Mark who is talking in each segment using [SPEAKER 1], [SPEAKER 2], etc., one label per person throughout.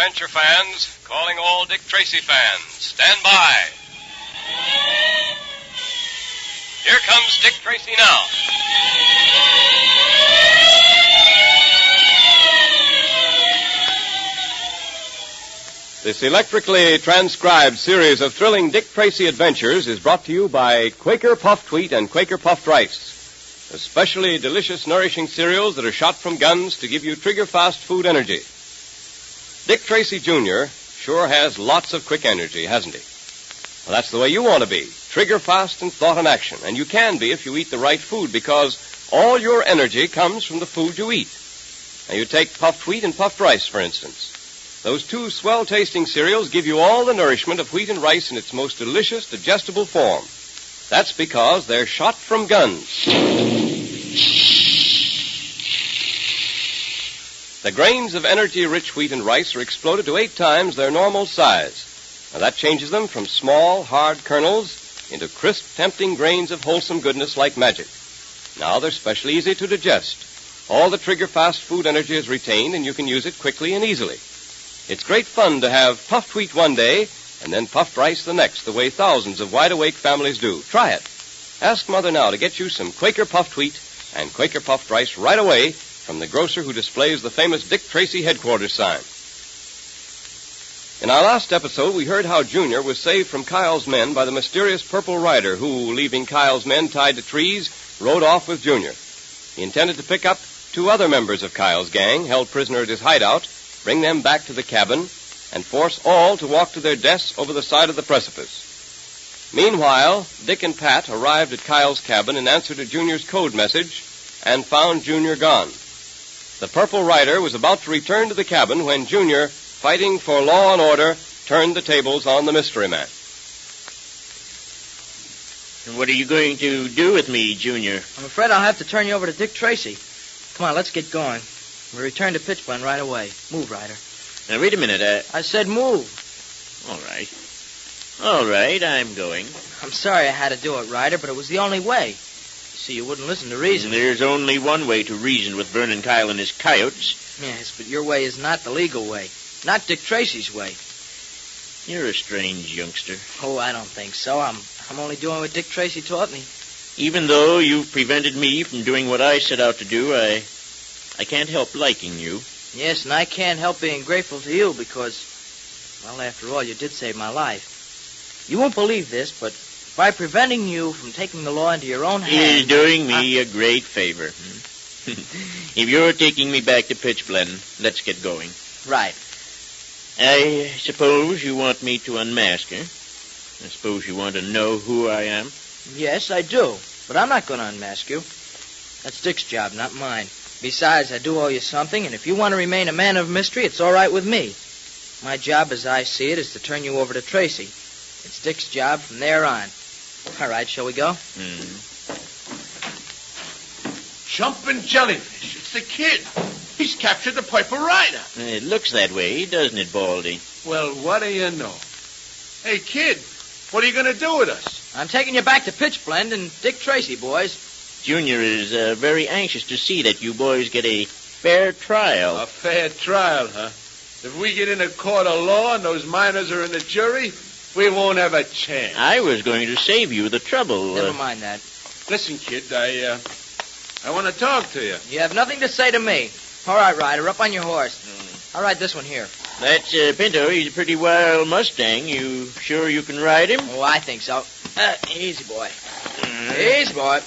[SPEAKER 1] adventure fans, calling all Dick Tracy fans. Stand by. Here comes Dick Tracy now. This electrically transcribed series of thrilling Dick Tracy adventures is brought to you by Quaker Puffed Wheat and Quaker Puffed Rice, especially delicious, nourishing cereals that are shot from guns to give you trigger-fast food energy. Dick Tracy, Jr. sure has lots of quick energy, hasn't he? Well, that's the way you want to be, trigger-fast in thought and action. And you can be if you eat the right food, because all your energy comes from the food you eat. Now, you take puffed wheat and puffed rice, for instance. Those two swell-tasting cereals give you all the nourishment of wheat and rice in its most delicious, digestible form. That's because they're shot from guns. The grains of energy-rich wheat and rice are exploded to 8 times their normal size. Now, that changes them from small, hard kernels into crisp, tempting grains of wholesome goodness like magic. Now they're specially easy to digest. All the trigger-fast food energy is retained, and you can use it quickly and easily. It's great fun to have puffed wheat one day and then puffed rice the next, the way thousands of wide-awake families do. Try it. Ask Mother now to get you some Quaker puffed wheat and Quaker puffed rice right away from the grocer who displays the famous Dick Tracy headquarters sign. In our last episode, we heard how Junior was saved from Kyle's men by the mysterious Purple Rider who, leaving Kyle's men tied to trees, rode off with Junior. He intended to pick up 2 other members of Kyle's gang, held prisoner at his hideout, bring them back to the cabin, and force all to walk to their deaths over the side of the precipice. Meanwhile, Dick and Pat arrived at Kyle's cabin in answer to Junior's code message and found Junior gone. The Purple Rider was about to return to the cabin when Junior, fighting for law and order, turned the tables on the mystery man.
[SPEAKER 2] And what are you going to do with me, Junior?
[SPEAKER 3] I'm afraid I'll have to turn you over to Dick Tracy. Come on, let's get going. We'll return to Pitchblende right away. Move, Ryder.
[SPEAKER 2] Now, wait a minute.
[SPEAKER 3] I said move.
[SPEAKER 2] All right. All right, I'm going.
[SPEAKER 3] I'm sorry I had to do it, Ryder, but it was the only way. You see, you wouldn't listen to reason.
[SPEAKER 2] There's only one way to reason with Vernon Kyle and his coyotes.
[SPEAKER 3] Yes, but your way is not the legal way. Not Dick Tracy's way.
[SPEAKER 2] You're a strange youngster.
[SPEAKER 3] Oh, I don't think so. I'm only doing what Dick Tracy taught me.
[SPEAKER 2] Even though you've prevented me from doing what I set out to do, I can't help liking you.
[SPEAKER 3] Yes, and I can't help being grateful to you because, well, after all, you did save my life. You won't believe this, but by preventing you from taking the law into your own hands...
[SPEAKER 2] You're doing me a great favor. If you're taking me back to Pitchblende, let's get going.
[SPEAKER 3] Right.
[SPEAKER 2] I suppose you want me to unmask her. I suppose you want to know who I am.
[SPEAKER 3] Yes, I do, but I'm not going to unmask you. That's Dick's job, not mine. Besides, I do owe you something, and if you want to remain a man of mystery, it's all right with me. My job, as I see it, is to turn you over to Tracy. It's Dick's job from there on. All right, shall we go?
[SPEAKER 4] Jumping jellyfish. It's the kid. He's captured the Purple Rider.
[SPEAKER 2] It looks that way, doesn't it, Baldy?
[SPEAKER 4] Well, what do you know? Hey, kid, what are you going to do with us?
[SPEAKER 3] I'm taking you back to Pitchblende and Dick Tracy, boys.
[SPEAKER 2] Junior is very anxious to see that you boys get a fair trial.
[SPEAKER 4] A fair trial, huh? If we get in a court of law and those miners are in the jury, we won't have a chance.
[SPEAKER 2] I was going to save you the trouble.
[SPEAKER 3] Never mind that.
[SPEAKER 4] Listen, kid, I want to talk to you.
[SPEAKER 3] You have nothing to say to me. All right, Ryder, up on your horse. I'll ride this one here.
[SPEAKER 2] That's Pinto. He's a pretty wild Mustang. You sure you can ride him?
[SPEAKER 3] Oh, I think so. Easy, boy. Easy, boy.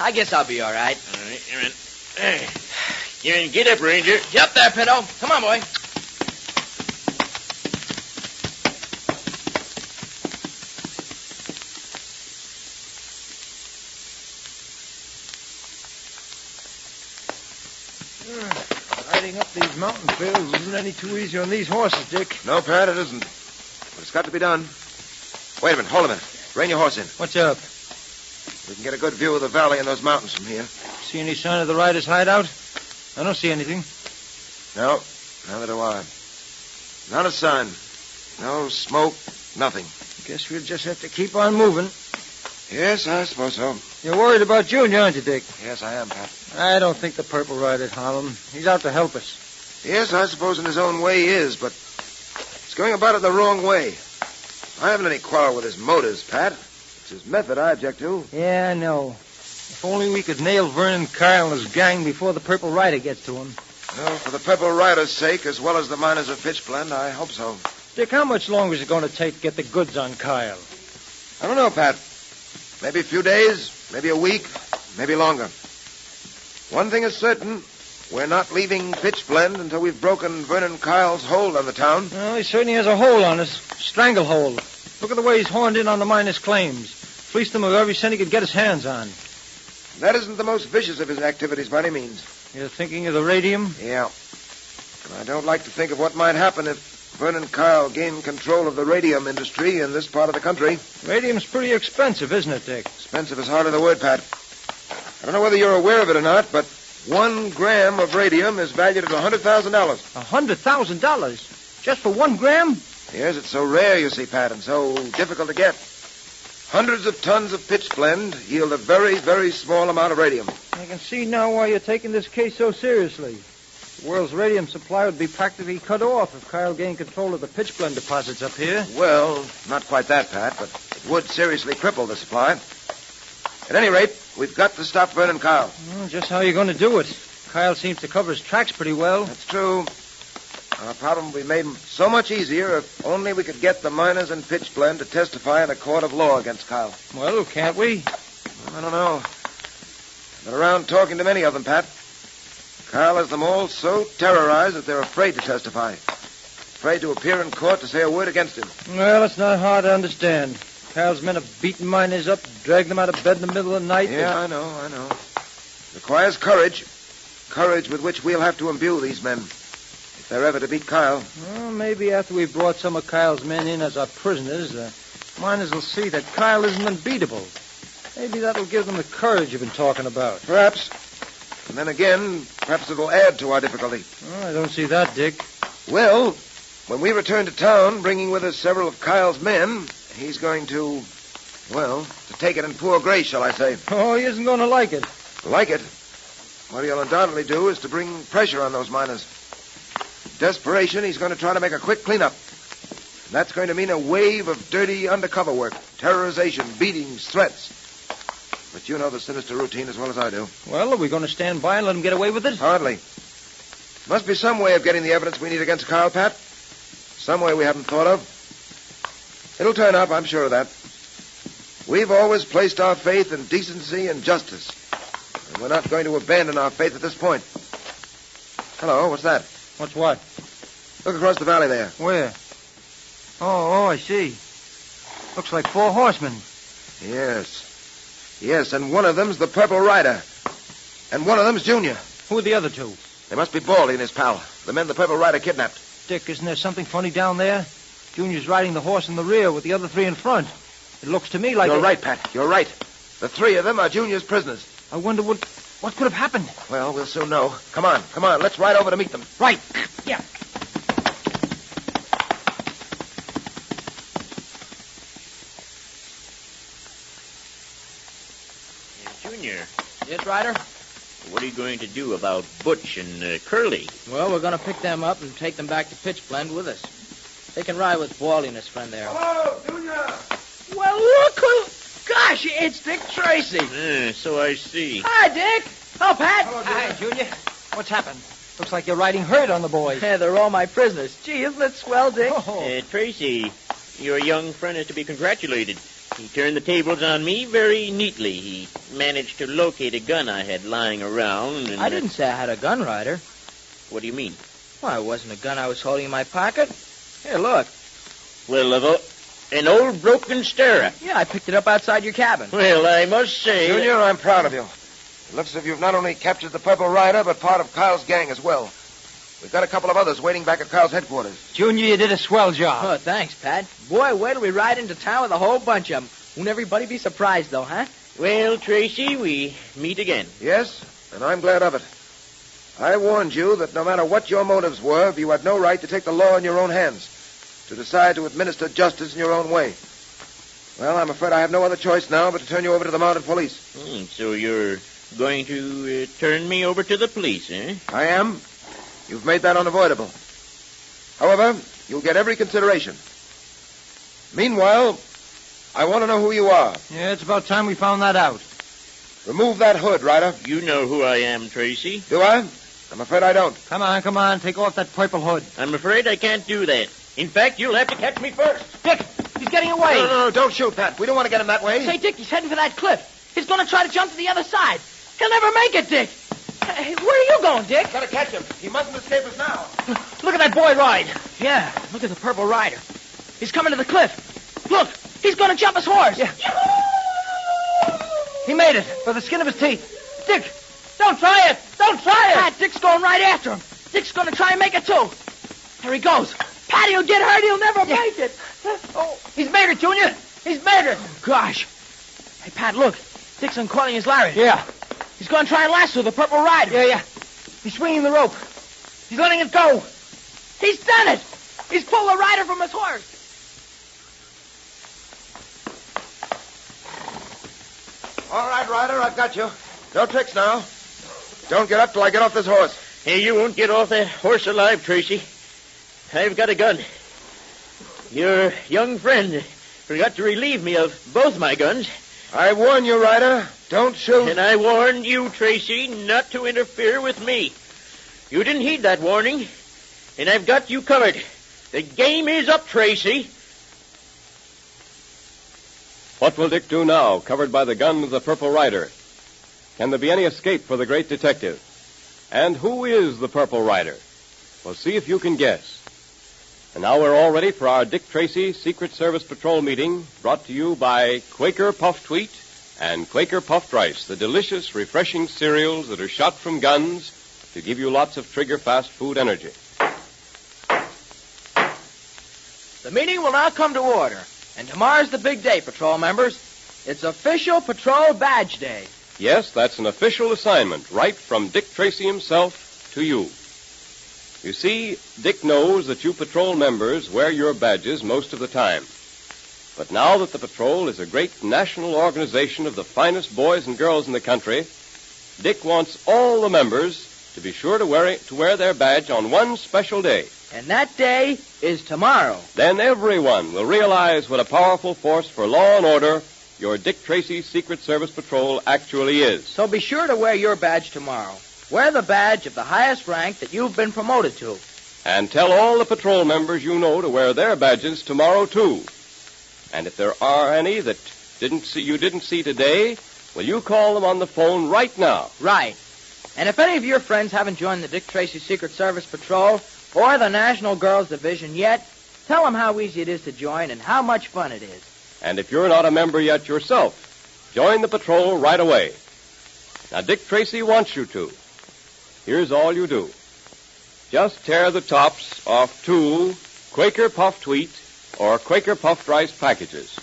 [SPEAKER 3] I guess I'll be all right.
[SPEAKER 2] All right, you're in. You're in. Get up, Ranger.
[SPEAKER 3] Get up there, Pinto. Come on, boy.
[SPEAKER 5] Riding up these mountain trails isn't any too easy on these horses, Dick.
[SPEAKER 6] No, Pat, it isn't. But it's got to be done. Wait a minute. Hold a minute. Rein your horse in.
[SPEAKER 5] What's up?
[SPEAKER 6] We can get a good view of the valley and those mountains from here.
[SPEAKER 5] See any sign of the rider's hideout? I don't see anything.
[SPEAKER 6] No, neither do I. Not a sign. No smoke, nothing.
[SPEAKER 5] Guess we'll just have to keep on moving.
[SPEAKER 6] Yes, I suppose so.
[SPEAKER 5] You're worried about Junior, aren't you, Dick?
[SPEAKER 6] Yes, I am, Pat.
[SPEAKER 5] I don't think the Purple Rider'd harm him. He's out to help us.
[SPEAKER 6] Yes, I suppose in his own way he is, but he's going about it the wrong way. I haven't any quarrel with his motives, Pat. It's his method I object to.
[SPEAKER 5] Yeah, I know. If only we could nail Vernon Kyle and his gang before the Purple Rider gets to him.
[SPEAKER 6] Well, for the Purple Rider's sake, as well as the miners of Pitchblende, I hope so.
[SPEAKER 5] Dick, how much longer is it going to take to get the goods on Kyle?
[SPEAKER 6] I don't know, Pat. Maybe a few days, maybe a week, maybe longer. One thing is certain. We're not leaving Pitchblende until we've broken Vernon Kyle's hold on the town.
[SPEAKER 5] Well, he certainly has a hold on us. Stranglehold. Look at the way he's horned in on the miners' claims. Fleeced them of every cent he could get his hands on.
[SPEAKER 6] That isn't the most vicious of his activities by any means.
[SPEAKER 5] You're thinking of the radium?
[SPEAKER 6] Yeah. And I don't like to think of what might happen if Vernon Kyle gained control of the radium industry in this part of the country.
[SPEAKER 5] Radium's pretty expensive, isn't it, Dick?
[SPEAKER 6] Expensive is hardly the word, Pat. I don't know whether you're aware of it or not, but 1 gram of radium is valued at $100,000.
[SPEAKER 5] $100,000? Just for 1 gram?
[SPEAKER 6] Yes, it's so rare, you see, Pat, and so difficult to get. Hundreds of tons of pitchblende yield a very, very small amount of radium.
[SPEAKER 5] I can see now why you're taking this case so seriously. The world's radium supply would be practically cut off if Kyle gained control of the pitchblende deposits up here.
[SPEAKER 6] Well, not quite that, Pat, but it would seriously cripple the supply. At any rate, we've got to stop Vernon Kyle.
[SPEAKER 5] Well, just how are you going to do it? Kyle seems to cover his tracks pretty well.
[SPEAKER 6] That's true. Our problem would be made so much easier if only we could get the miners in Pitchblende to testify in a court of law against Kyle.
[SPEAKER 5] Well, can't we?
[SPEAKER 6] I don't know. I've been around talking to many of them, Pat. Kyle has them all so terrorized that they're afraid to testify. Afraid to appear in court to say a word against him.
[SPEAKER 5] Well, it's not hard to understand. Kyle's men have beaten miners up, dragged them out of bed in the middle of the night.
[SPEAKER 6] Yeah, I know. Requires courage. Courage with which we'll have to imbue these men. If they're ever to beat Kyle.
[SPEAKER 5] Well, maybe after we've brought some of Kyle's men in as our prisoners, the miners will see that Kyle isn't unbeatable. Maybe that'll give them the courage you've been talking about.
[SPEAKER 6] Perhaps. And then again, perhaps it'll add to our difficulty.
[SPEAKER 5] Oh, I don't see that, Dick.
[SPEAKER 6] Well, when we return to town, bringing with us several of Kyle's men, he's going to take it in poor grace, shall I say.
[SPEAKER 5] Oh, he isn't going to like it.
[SPEAKER 6] Like it? What he'll undoubtedly do is to bring pressure on those miners. In desperation, he's going to try to make a quick cleanup. That's going to mean a wave of dirty undercover work, terrorization, beatings, threats. But you know the sinister routine as well as I do.
[SPEAKER 5] Well, are we going to stand by and let him get away with it?
[SPEAKER 6] Hardly. Must be some way of getting the evidence we need against Kyle, Pat. Some way we haven't thought of. It'll turn up, I'm sure of that. We've always placed our faith in decency and justice. And we're not going to abandon our faith at this point. Hello, what's that?
[SPEAKER 5] What's what?
[SPEAKER 6] Look across the valley there.
[SPEAKER 5] Where? Oh, I see. Looks like 4 horsemen.
[SPEAKER 6] Yes, and one of them's the Purple Rider. And one of them's Junior.
[SPEAKER 5] Who are the other 2?
[SPEAKER 6] They must be Baldy and his pal, the men the Purple Rider kidnapped.
[SPEAKER 5] Dick, isn't there something funny down there? Junior's riding the horse in the rear with the other 3 in front. It looks to me like...
[SPEAKER 6] You're right, Pat. You're right. The 3 of them are Junior's prisoners.
[SPEAKER 5] I wonder what could have happened.
[SPEAKER 6] Well, we'll soon know. Come on. Let's ride over to meet them.
[SPEAKER 5] Right. Yeah.
[SPEAKER 2] Junior,
[SPEAKER 3] Yes, Ryder?
[SPEAKER 2] what are you going to do about Butch and Curly?
[SPEAKER 3] Well, we're going to pick them up and take them back to Pitchblende with us. They can ride with Baldy and his friend there.
[SPEAKER 6] Hello, Junior.
[SPEAKER 3] Well, look who... Gosh, it's Dick Tracy.
[SPEAKER 2] So I see.
[SPEAKER 3] Hi, Dick. Oh, Pat.
[SPEAKER 5] Hello, Hi, Junior. What's happened? Looks like you're riding herd on the boys.
[SPEAKER 3] Yeah, they're all my prisoners. Gee, isn't it swell, Dick?
[SPEAKER 2] Tracy, your young friend is to be congratulated. He turned the tables on me very neatly. He managed to locate a gun I had lying around. And
[SPEAKER 3] I didn't say I had a gun, Ryder.
[SPEAKER 2] What do you mean?
[SPEAKER 3] Well, it wasn't a gun I was holding in my pocket. Here, look.
[SPEAKER 2] Well, an old broken stirrup.
[SPEAKER 3] Yeah, I picked it up outside your cabin.
[SPEAKER 2] Well, I must say...
[SPEAKER 6] Junior, I'm proud of you. It looks as if you've not only captured the Purple Rider, but part of Kyle's gang as well. We've got a couple of others waiting back at Kyle's headquarters.
[SPEAKER 5] Junior, you did a swell job.
[SPEAKER 3] Oh, thanks, Pat. Boy, wait till we ride into town with a whole bunch of them. Won't everybody be surprised, though, huh?
[SPEAKER 2] Well, Tracy, we meet again.
[SPEAKER 6] Yes, and I'm glad of it. I warned you that no matter what your motives were, you had no right to take the law in your own hands, to decide to administer justice in your own way. Well, I'm afraid I have no other choice now but to turn you over to the mounted police.
[SPEAKER 2] So you're going to turn me over to the police, eh?
[SPEAKER 6] I am. You've made that unavoidable. However, you'll get every consideration. Meanwhile, I want to know who you are.
[SPEAKER 5] Yeah, it's about time we found that out.
[SPEAKER 6] Remove that hood, Ryder.
[SPEAKER 2] You know who I am, Tracy.
[SPEAKER 6] Do I? I'm afraid I don't.
[SPEAKER 5] Come on. Take off that purple hood.
[SPEAKER 2] I'm afraid I can't do that. In fact, you'll have to catch me first.
[SPEAKER 3] Dick, he's getting away.
[SPEAKER 6] No, don't shoot that. We don't want to get him that way.
[SPEAKER 3] Say, Dick, he's heading for that cliff. He's going to try to jump to the other side. He'll never make it, Dick. Hey, where are you going, Dick?
[SPEAKER 6] Gotta catch him. He mustn't escape us now.
[SPEAKER 3] Look at that boy ride. Yeah, look at the purple rider. He's coming to the cliff. Look, he's going to jump his horse.
[SPEAKER 5] Yeah. He made it, for the skin of his teeth. Dick, don't try it.
[SPEAKER 3] Pat, Dick's going right after him. Dick's going to try and make it, too. There he goes. Pat, he'll get hurt. He'll never make it.
[SPEAKER 5] Oh, he's made it, Junior. He's made it.
[SPEAKER 3] Oh, gosh. Hey, Pat, look. Dick's uncoiling his lariat.
[SPEAKER 5] Yeah.
[SPEAKER 3] He's going to try and lasso the purple rider.
[SPEAKER 5] Yeah. He's swinging the rope. He's letting it go.
[SPEAKER 3] He's done it. He's pulled the rider from his horse.
[SPEAKER 6] All right, Ryder, I've got you. No tricks now. Don't get up till I get off this horse.
[SPEAKER 2] Hey, you won't get off that horse alive, Tracy. I've got a gun. Your young friend forgot to relieve me of both my guns.
[SPEAKER 6] I warn you, Ryder. Don't shoot.
[SPEAKER 2] And I warned you, Tracy, not to interfere with me. You didn't heed that warning, and I've got you covered. The game is up, Tracy.
[SPEAKER 1] What will Dick do now, covered by the gun of the Purple Rider? Can there be any escape for the great detective? And who is the Purple Rider? Well, see if you can guess. And now we're all ready for our Dick Tracy Secret Service Patrol meeting, brought to you by Quaker Puffed Wheat and Quaker Puffed Rice, the delicious, refreshing cereals that are shot from guns to give you lots of trigger-fast food energy.
[SPEAKER 3] The meeting will now come to order. And tomorrow's the big day, patrol members. It's official Patrol Badge Day.
[SPEAKER 1] Yes, that's an official assignment, right from Dick Tracy himself to you. You see, Dick knows that you patrol members wear your badges most of the time. But now that the patrol is a great national organization of the finest boys and girls in the country, Dick wants all the members to be sure to wear their badge on one special day.
[SPEAKER 3] And that day is tomorrow.
[SPEAKER 1] Then everyone will realize what a powerful force for law and order your Dick Tracy Secret Service Patrol actually is.
[SPEAKER 3] So be sure to wear your badge tomorrow. Wear the badge of the highest rank that you've been promoted to.
[SPEAKER 1] And tell all the patrol members you know to wear their badges tomorrow, too. And if there are any that you didn't see today, well, you call them on the phone right now.
[SPEAKER 3] Right. And if any of your friends haven't joined the Dick Tracy Secret Service Patrol or the National Girls Division yet, tell them how easy it is to join and how much fun it is.
[SPEAKER 1] And if you're not a member yet yourself, join the patrol right away. Now, Dick Tracy wants you to. Here's all you do. Just tear the tops off 2 Quaker Puffed Wheat or Quaker Puffed Rice packages.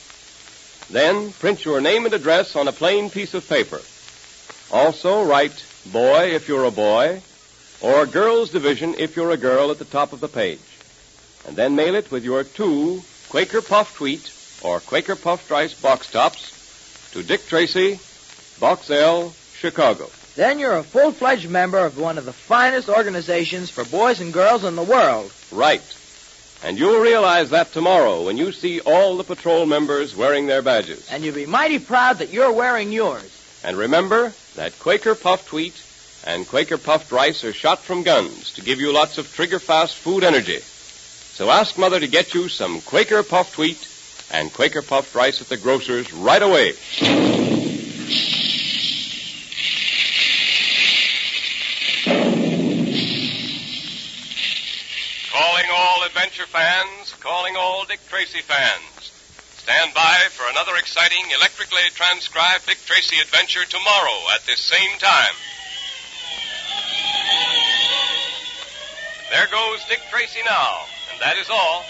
[SPEAKER 1] Then print your name and address on a plain piece of paper. Also write boy if you're a boy, or girls division if you're a girl at the top of the page. And then mail it with your 2 Quaker Puffed Wheat or Quaker Puffed Rice box tops to Dick Tracy, Box L, Chicago.
[SPEAKER 3] Then you're a full-fledged member of one of the finest organizations for boys and girls in the world.
[SPEAKER 1] Right. And you'll realize that tomorrow when you see all the patrol members wearing their badges.
[SPEAKER 3] And you'll be mighty proud that you're wearing yours.
[SPEAKER 1] And remember that Quaker Puffed Wheat and Quaker Puffed Rice are shot from guns to give you lots of trigger-fast food energy. So ask Mother to get you some Quaker Puffed Wheat and Quaker Puffed Rice at the grocer's right away. Calling all adventure fans, calling all Dick Tracy fans. Stand by for another exciting, electrically transcribed Dick Tracy adventure tomorrow at this same time. There goes Dick Tracy now, and that is all.